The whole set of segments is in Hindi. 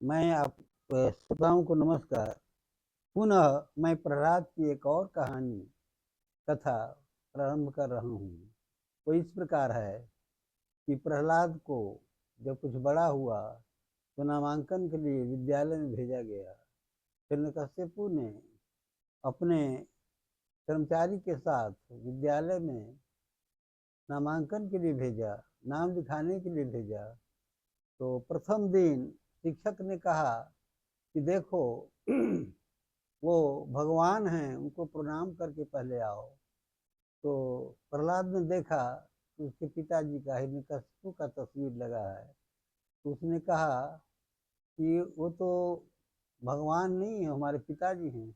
मैं आप श्रोताओं को नमस्कार। पुनः मैं प्रहलाद की एक और कहानी कथा प्रारंभ कर रहा हूँ। वो इस प्रकार है कि प्रहलाद को जब कुछ बड़ा हुआ तो नामांकन के लिए विद्यालय में भेजा गया। हिरण्यकश्यपु ने अपने कर्मचारी के साथ विद्यालय में नामांकन के लिए भेजा, नाम लिखाने के लिए भेजा। तो प्रथम दिन शिक्षक ने कहा कि देखो वो भगवान हैं, उनको प्रणाम करके पहले आओ। तो प्रहलाद ने देखा कि उसके पिताजी का हिरण्यकशिपु का तस्वीर लगा है। तो उसने कहा कि वो तो भगवान नहीं है, हमारे पिताजी हैं।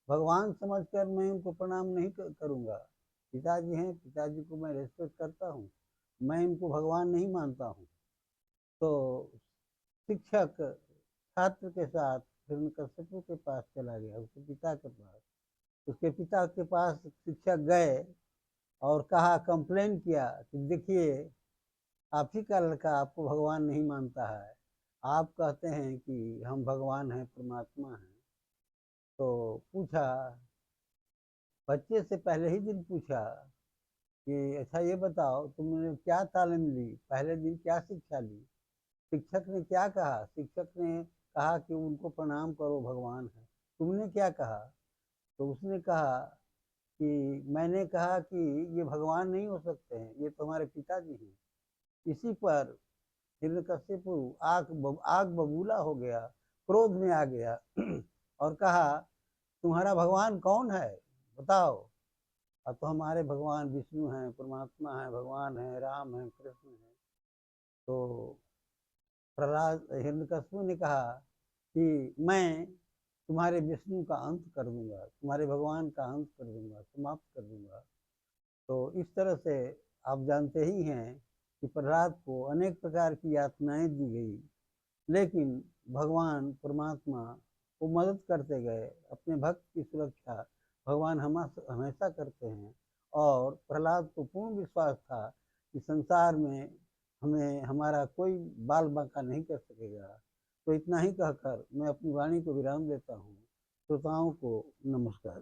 भगवान समझकर मैं उनको प्रणाम नहीं करूँगा। पिताजी हैं, पिताजी को मैं रेस्पेक्ट करता हूँ, मैं इनको भगवान नहीं मानता हूँ। तो शिक्षक छात्र के साथ हिरण्यकशिपु के पास चला गया, उसके पिता के पास। उसके पिता के पास शिक्षक गए और कहा, कंप्लेन किया कि देखिए, आप ही का लड़का आपको भगवान नहीं मानता है। आप कहते हैं कि हम भगवान हैं, परमात्मा हैं। तो पूछा, बच्चे से पहले ही दिन पूछा कि अच्छा ये बताओ, तुमने क्या तालीम ली, पहले दिन क्या शिक्षा ली। शिक्षक ने क्या कहा? शिक्षक ने कहा कि उनको प्रणाम करो, भगवान है। तुमने क्या कहा? तो उसने कहा कि मैंने कहा कि ये भगवान नहीं हो सकते हैं, ये तो हमारे पिताजी हैं। इसी पर हिरण्यकशिपु आग बबूला हो गया, क्रोध में आ गया और कहा, तुम्हारा भगवान कौन है, बताओ। अब तो हमारे भगवान विष्णु हैं, परमात्मा है, भगवान है, राम है, कृष्ण है। तो प्रहलाद हिरण्यकशिपु ने कहा कि मैं तुम्हारे विष्णु का अंत कर दूंगा, तुम्हारे भगवान का अंत कर दूंगा, समाप्त कर दूंगा। तो इस तरह से आप जानते ही हैं कि प्रहलाद को अनेक प्रकार की यातनाएं दी गई, लेकिन भगवान परमात्मा को मदद करते गए। अपने भक्त की सुरक्षा भगवान हमेशा करते हैं। और प्रहलाद को पूर्ण विश्वास था कि संसार में हमें हमारा कोई बाल बांका नहीं कर सकेगा। तो इतना ही कहकर मैं अपनी वाणी को विराम देता हूँ। श्रोताओं को नमस्कार।